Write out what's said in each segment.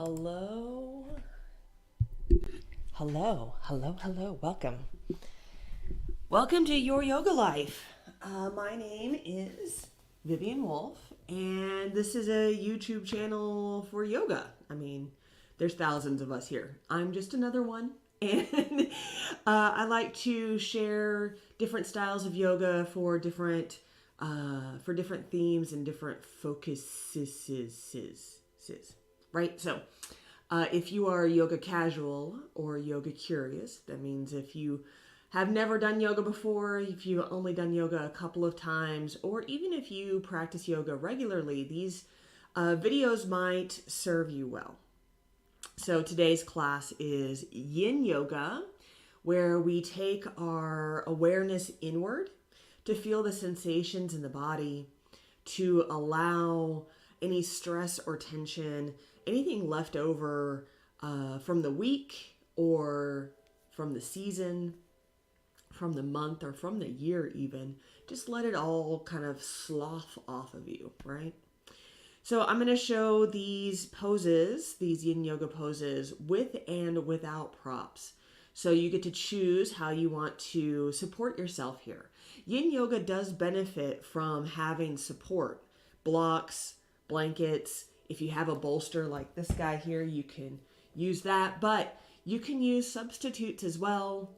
Hello. Hello. Welcome. Welcome to Your Yoga Life. My name is Viviane Wolfe, and this is a YouTube channel for yoga. I mean, there's thousands of us here. I'm just another one. And I like to share different styles of yoga for different themes and different focuses. Right? So, if you are yoga casual or yoga curious, that means if you have never done yoga before, if you've only done yoga a couple of times, or even if you practice yoga regularly, these videos might serve you well. So today's class is yin yoga, where we take our awareness inward to feel the sensations in the body, to allow any stress or tension, anything left over from the week or from the season, from the month or from the year even, just let it all kind of slough off of you, right? So I'm going to show these poses, these yin yoga poses, with and without props. So you get to choose how you want to support yourself here. Yin yoga does benefit from having support, blocks, blankets. If you have a bolster like this guy here, you can use that, but you can use substitutes as well.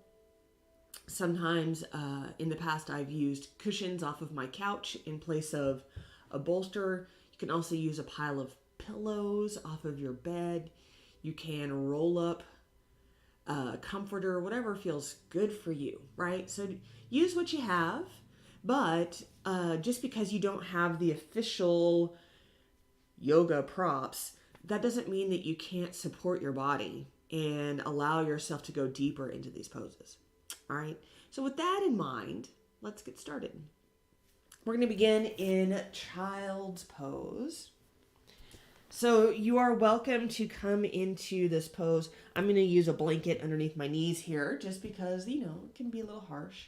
Sometimes in the past I've used cushions off of my couch in place of a bolster. You can also use a pile of pillows off of your bed. You can roll up a comforter, whatever feels good for you, right? So use what you have, but just because you don't have the official yoga props, that doesn't mean that you can't support your body and allow yourself to go deeper into these poses. All right. So with that in mind, let's get started. We're going to begin in child's pose. So you are welcome to come into this pose. I'm going to use a blanket underneath my knees here just because, it can be a little harsh.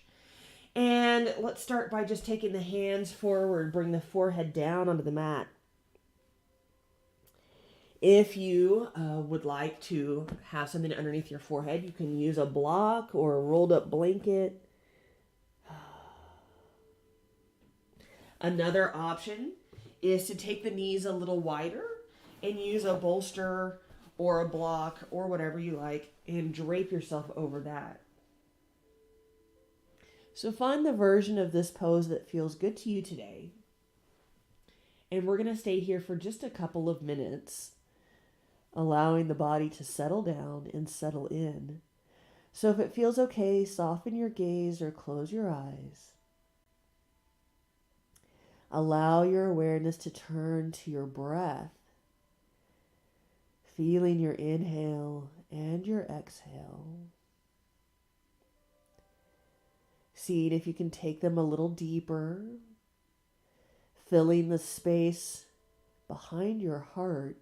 And let's start by just taking the hands forward, bring the forehead down onto the mat. If you would like to have something underneath your forehead, you can use a block or a rolled up blanket. Another option is to take the knees a little wider and use a bolster or a block or whatever you like and drape yourself over that. So find the version of this pose that feels good to you today. And we're going to stay here for just a couple of minutes, allowing the body to settle down and settle in. So if it feels okay, soften your gaze or close your eyes. Allow your awareness to turn to your breath, feeling your inhale and your exhale. See if you can take them a little deeper, filling the space behind your heart.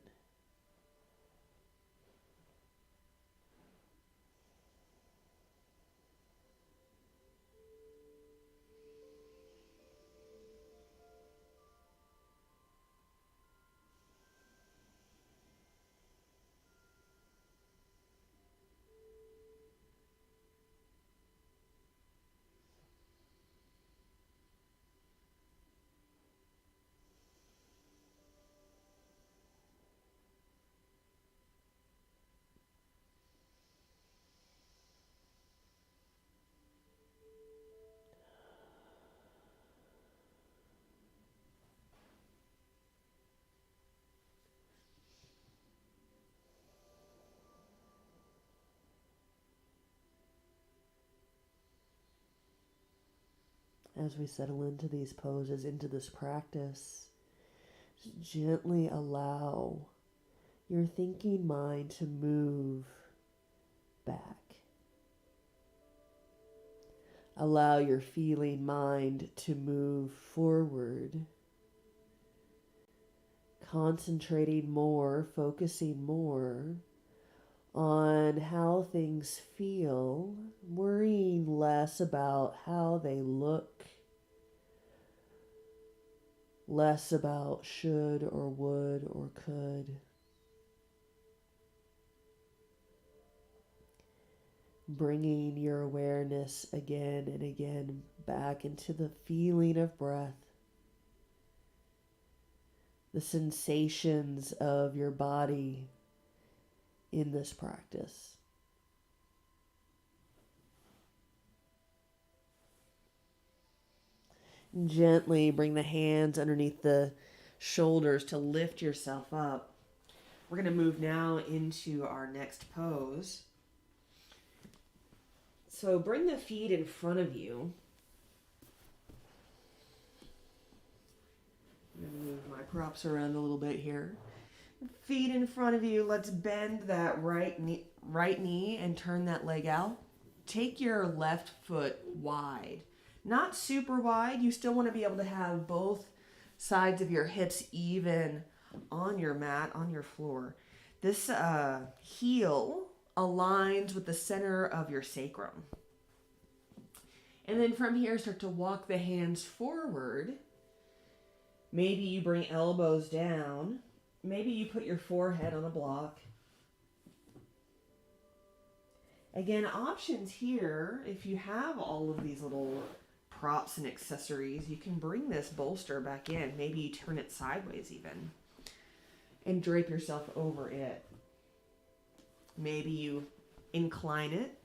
As we settle into these poses, into this practice, just gently allow your thinking mind to move back. Allow your feeling mind to move forward, concentrating more, focusing more on how things feel, worrying less about how they look, less about should or would or could. bringing your awareness again and again back into the feeling of breath, the sensations of your body in this practice. Gently bring the hands underneath the shoulders to lift yourself up. We're going to move now into our next pose. So bring the feet in front of you. I'm going to move my props around a little bit here. Feet in front of you. Let's bend that right knee and turn that leg out. Take your left foot wide. Not super wide. You still want to be able to have both sides of your hips even on your mat, on your floor. This heel aligns with the center of your sacrum. And then from here, start to walk the hands forward. Maybe you bring elbows down. Maybe you put your forehead on a block. Again, options here, if you have all of these little props and accessories, you can bring this bolster back in. Maybe you turn it sideways even and drape yourself over it. Maybe you incline it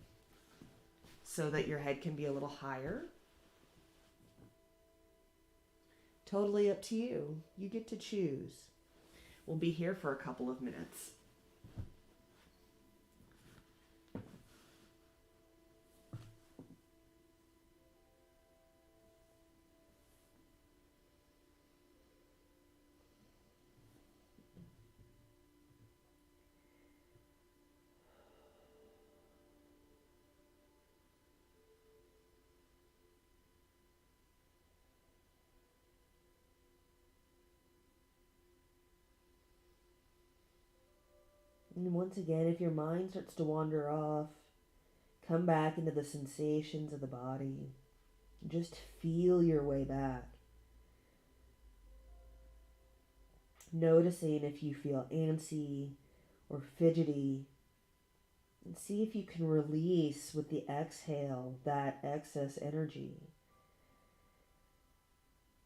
so that your head can be a little higher. Totally up to you. You get to choose. We'll be here for a couple of minutes. And once again, if your mind starts to wander off, come back into the sensations of the body. Just feel your way back. Noticing if you feel antsy or fidgety. And see if you can release with the exhale that excess energy.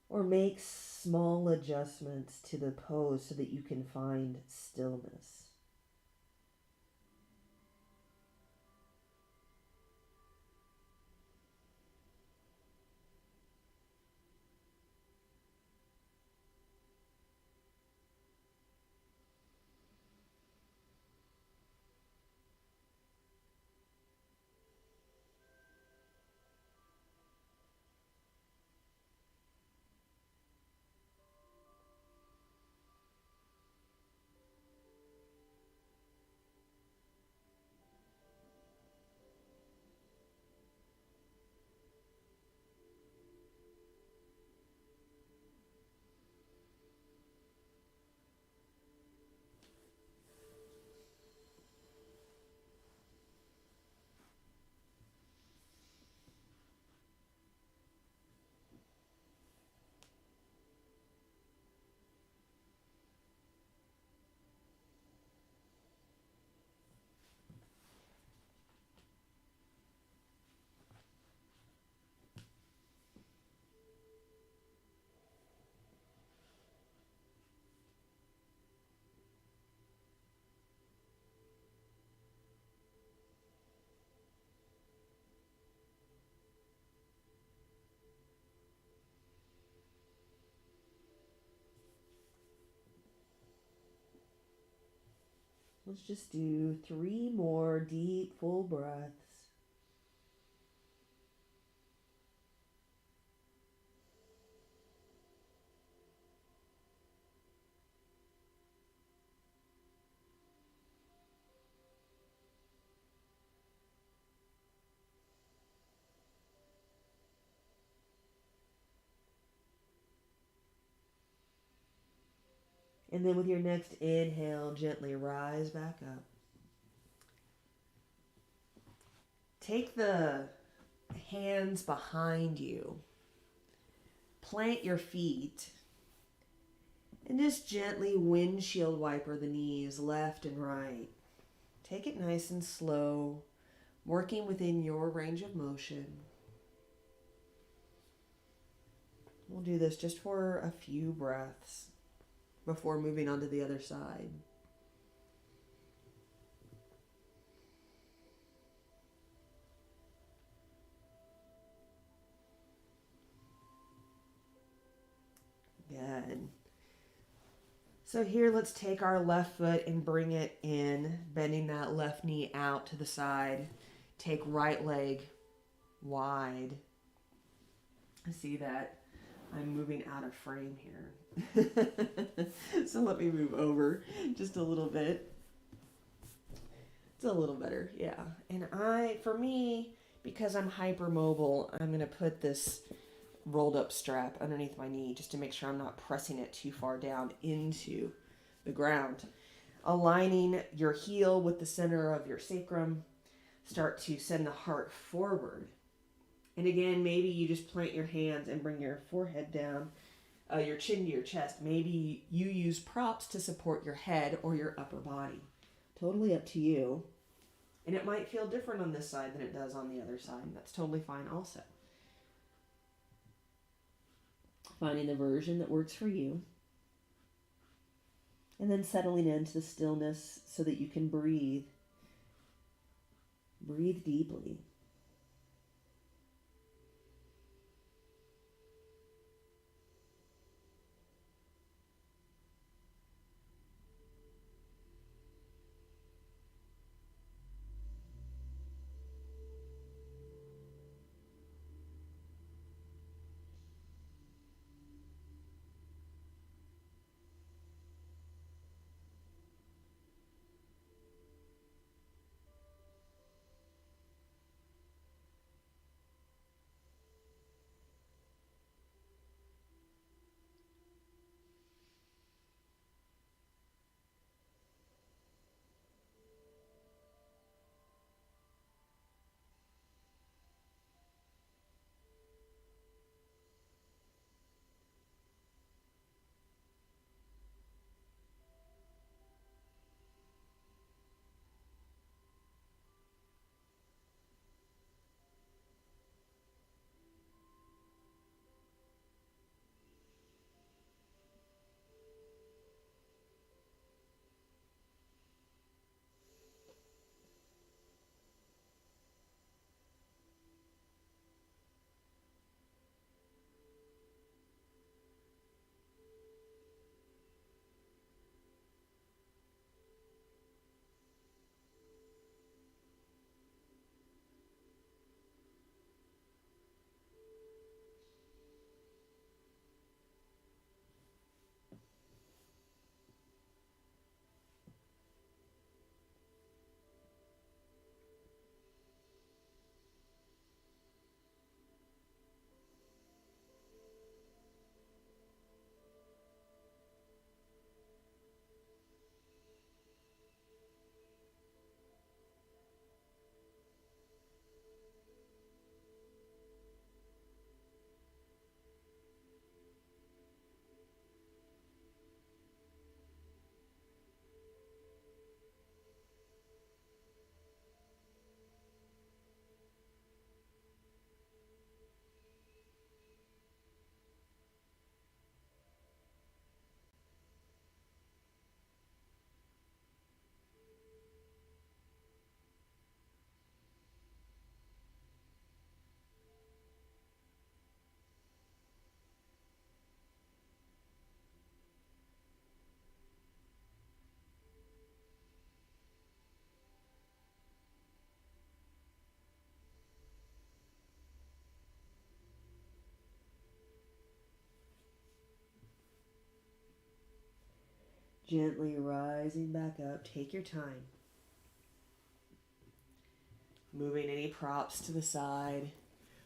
Or make small adjustments to the pose so that you can find stillness. Let's just do 3 more deep, full breaths. And then with your next inhale, gently rise back up. Take the hands behind you. Plant your feet. And just gently windshield wiper the knees left and right. Take it nice and slow. working within your range of motion. We'll do this just for a few breaths before moving on to the other side. Good. So here, let's take our left foot and bring it in, bending that left knee out to the side. Take right leg wide. I see that I'm moving out of frame here. So let me move over just a little bit. It's a little better, yeah. And for me, because I'm hypermobile, I'm going to put this rolled up strap underneath my knee just to make sure I'm not pressing it too far down into the ground. Aligning your heel with the center of your sacrum, start to send the heart forward. And again, maybe you just plant your hands and bring your forehead down, your chin to your chest. Maybe you use props to support your head or your upper body. Totally up to you. And it might feel different on this side than it does on the other side. That's totally fine also. Finding the version that works for you. And then settling into the stillness so that you can breathe. Breathe deeply. Gently rising back up. Take your time. Moving any props to the side.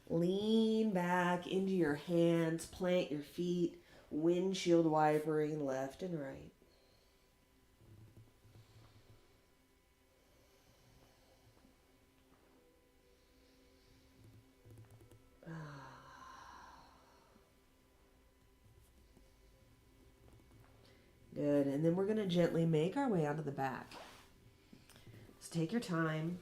Lean back into your hands. Plant your feet. Windshield wipering left and right. Good. And then we're going to gently make our way onto the back. So take your time.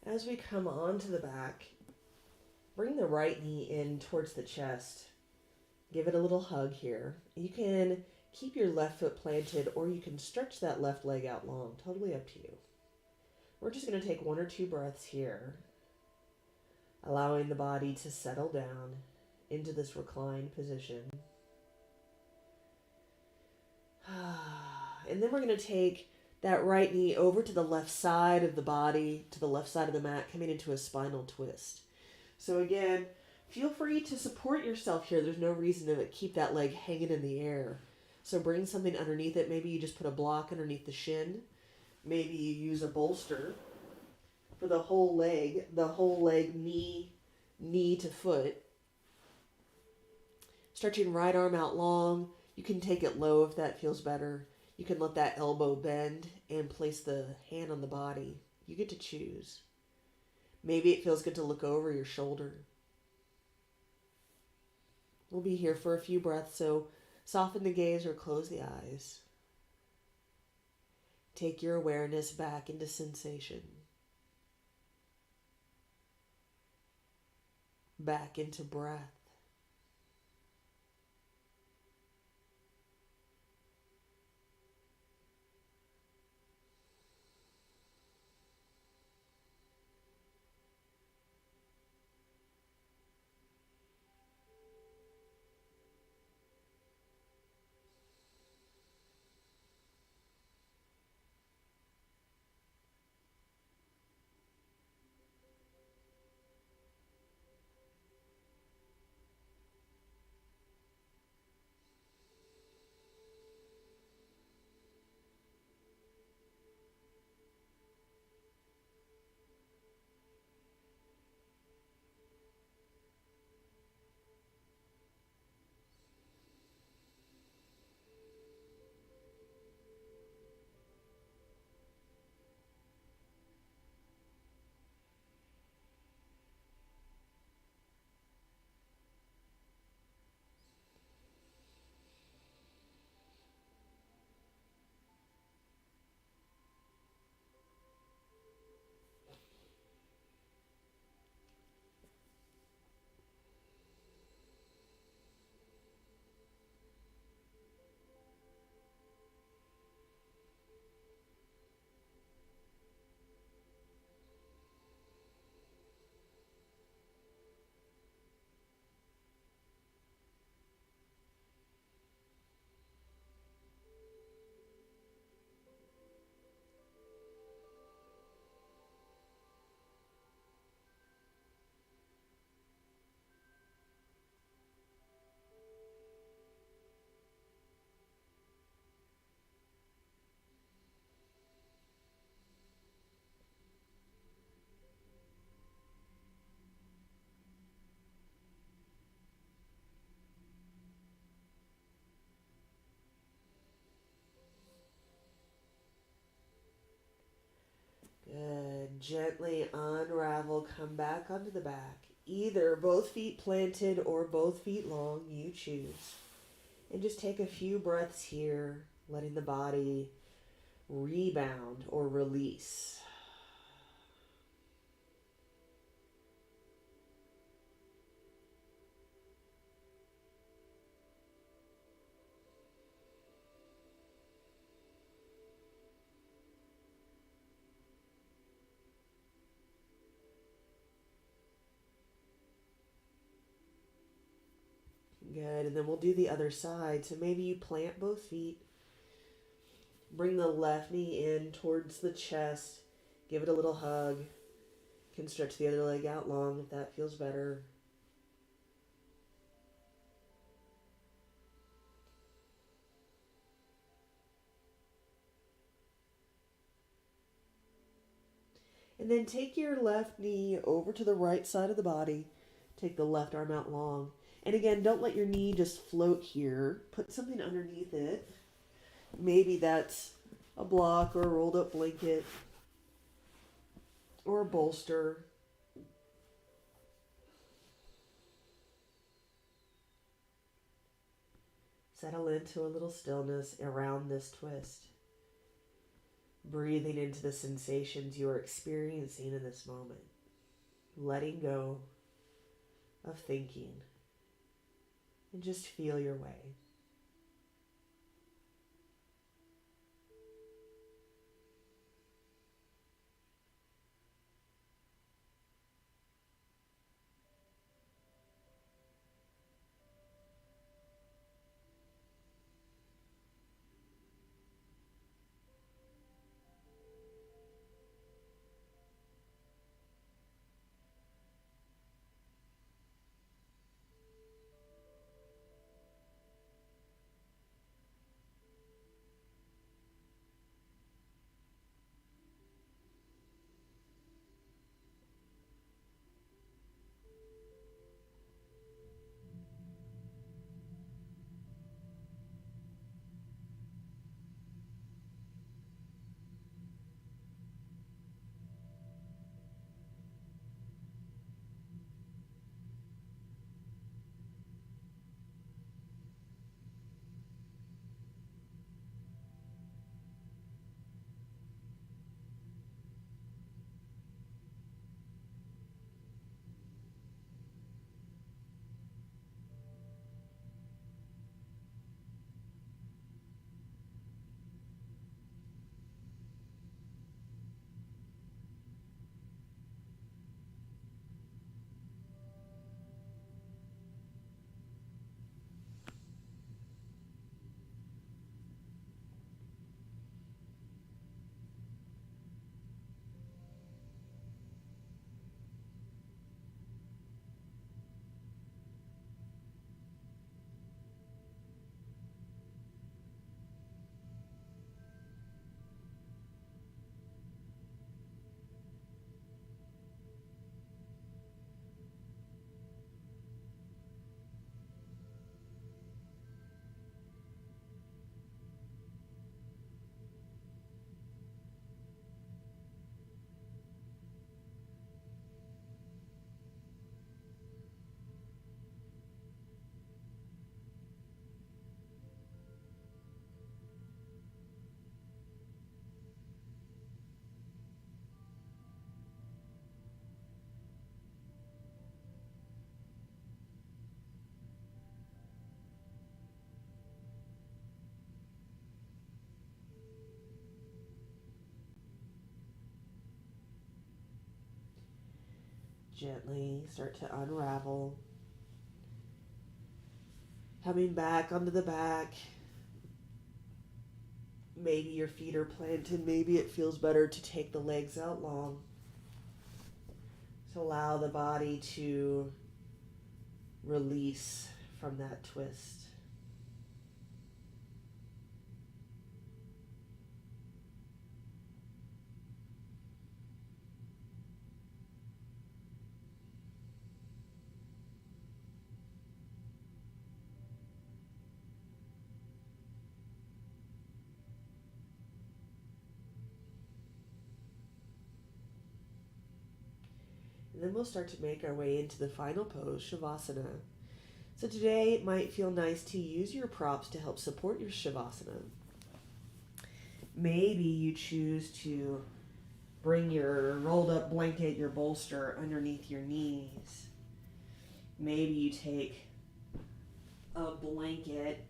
As we come onto the back, bring the right knee in towards the chest. Give it a little hug here. You can keep your left foot planted, or you can stretch that left leg out long. Totally up to you. We're just going to take 1 or 2 breaths here, allowing the body to settle down into this reclined position. And then we're going to take that right knee over to the left side of the body, to the left side of the mat, coming into a spinal twist. So again, feel free to support yourself here. There's no reason to keep that leg hanging in the air. So bring something underneath it. Maybe you just put a block underneath the shin. Maybe you use a bolster for the whole leg knee to foot. Stretching right arm out long. You can take it low if that feels better. You can let that elbow bend and place the hand on the body. You get to choose. Maybe it feels good to look over your shoulder. We'll be here for a few breaths, so soften the gaze or close the eyes. Take your awareness back into sensation. Back into breath. Good. Gently unravel, come back onto the back. Either both feet planted or both feet long, you choose. And just take a few breaths here, letting the body rebound or release. Good, and then we'll do the other side. So maybe you plant both feet. Bring the left knee in towards the chest. Give it a little hug. You can stretch the other leg out long if that feels better. And then take your left knee over to the right side of the body. Take the left arm out long. And again, don't let your knee just float here. Put something underneath it. Maybe that's a block or a rolled up blanket or a bolster. Settle into a little stillness around this twist. Breathing into the sensations you are experiencing in this moment. Letting go of thinking. And just feel your way. Gently start to unravel. Coming back onto the back. Maybe your feet are planted. Maybe it feels better to take the legs out long. So allow the body to release from that twist. And then we'll start to make our way into the final pose, Shavasana. So today it might feel nice to use your props to help support your Shavasana. Maybe you choose to bring your rolled up blanket, your bolster underneath your knees. Maybe you take a blanket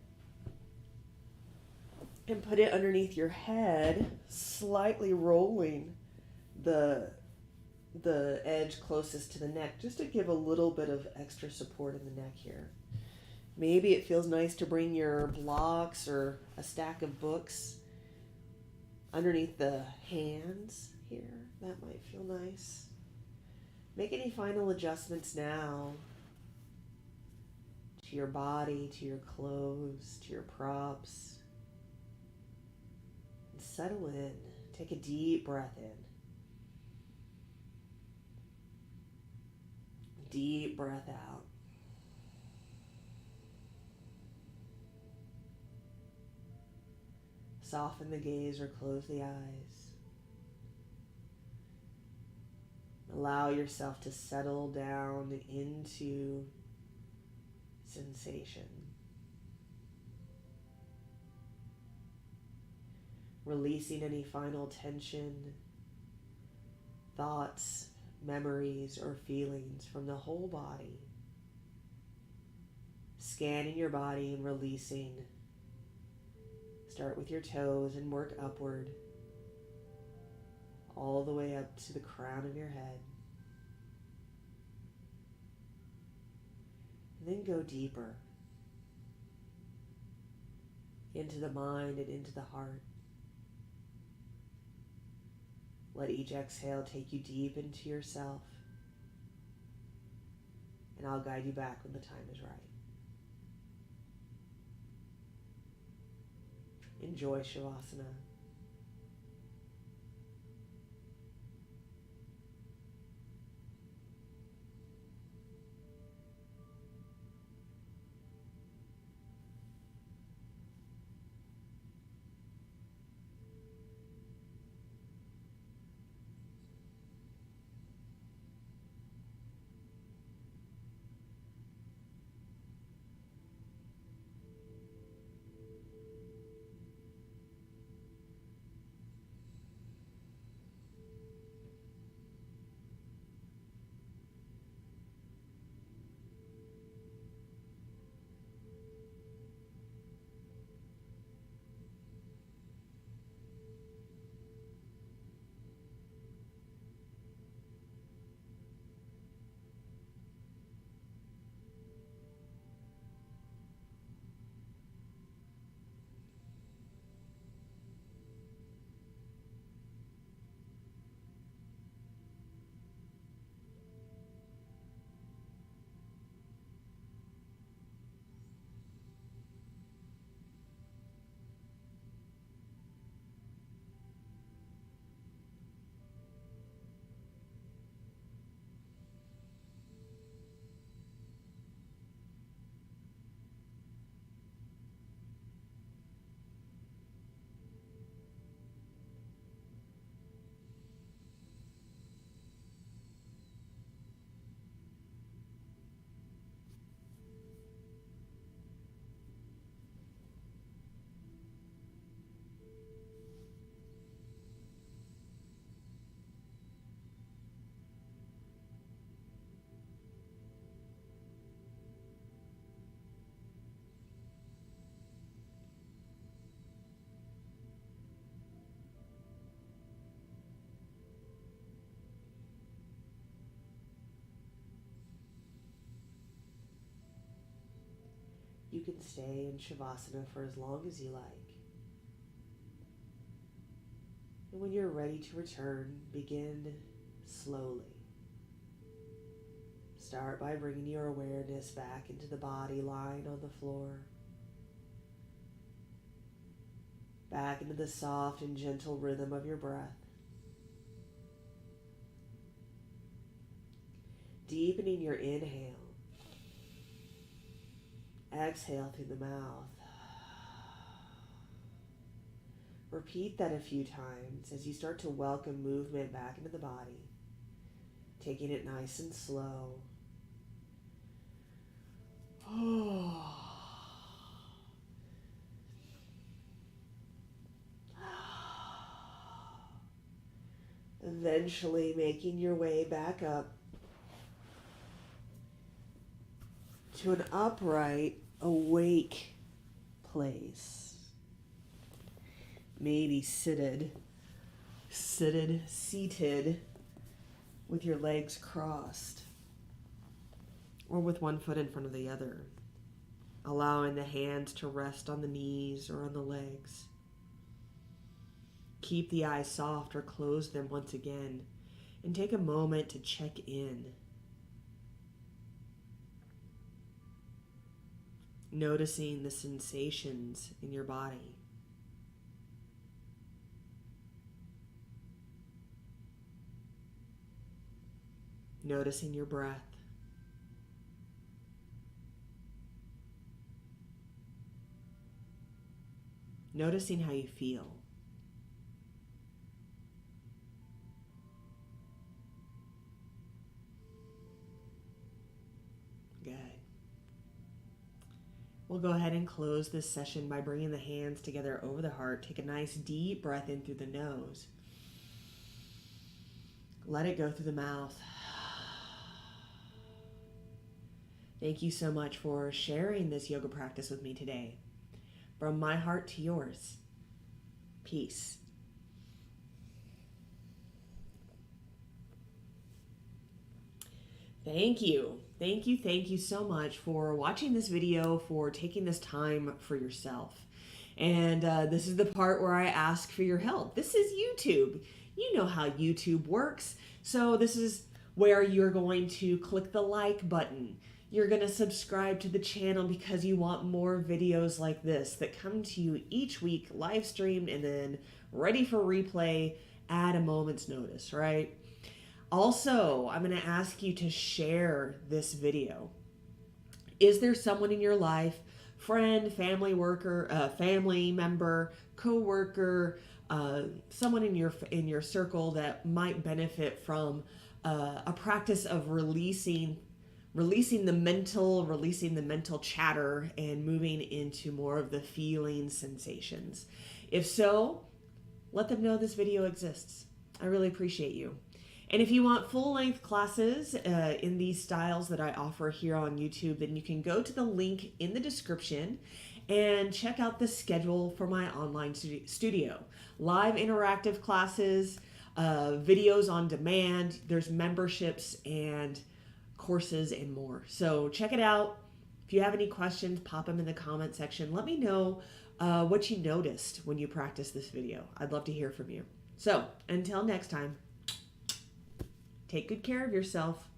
and put it underneath your head, slightly rolling the edge closest to the neck, just to give a little bit of extra support in the neck here. Maybe it feels nice to bring your blocks or a stack of books underneath the hands here. That might feel nice. Make any final adjustments now to your body, to your clothes, to your props. And settle in. Take a deep breath in. Deep breath out. Soften the gaze or close the eyes. Allow yourself to settle down into sensation. releasing any final tension, thoughts, memories, or feelings from the whole body. Scanning your body and releasing. Start with your toes and work upward, all the way up to the crown of your head. And then go deeper into the mind and into the heart. Let each exhale take you deep into yourself, and I'll guide you back when the time is right. Enjoy Shavasana. You can stay in Shavasana for as long as you like. And when you're ready to return, begin slowly. Start by bringing your awareness back into the body lying on the floor. Back into the soft and gentle rhythm of your breath. Deepening your inhale. Exhale through the mouth. Repeat that a few times as you start to welcome movement back into the body, taking it nice and slow. Eventually making your way back up to an upright, awake place. Maybe seated, with your legs crossed, or with one foot in front of the other, allowing the hands to rest on the knees or on the legs. Keep the eyes soft or close them once again, and take a moment to check in. Noticing the sensations in your body. Noticing your breath. Noticing how you feel. Good. We'll go ahead and close this session by bringing the hands together over the heart. Take a nice deep breath in through the nose. Let it go through the mouth. Thank you so much for sharing this yoga practice with me today. From my heart to yours, peace. Thank you. Thank you so much for watching this video, for taking this time for yourself. And this is the part where I ask for your help. This is YouTube. You know how YouTube works. So this is where you're going to click the like button. You're going to subscribe to the channel because you want more videos like this that come to you each week, live streamed and then ready for replay at a moment's notice, right? Also, I'm going to ask you to share this video. Is there someone in your life, friend, family worker, family member, co-worker, someone in your circle that might benefit from a practice of releasing the mental chatter and moving into more of the feeling sensations? If so, let them know this video exists. I really appreciate you. And if you want full-length classes in these styles that I offer here on YouTube, then you can go to the link in the description and check out the schedule for my online studio. Live interactive classes, videos on demand, there's memberships and courses and more. So check it out. If you have any questions, pop them in the comment section. Let me know what you noticed when you practiced this video. I'd love to hear from you. So until next time, take good care of yourself.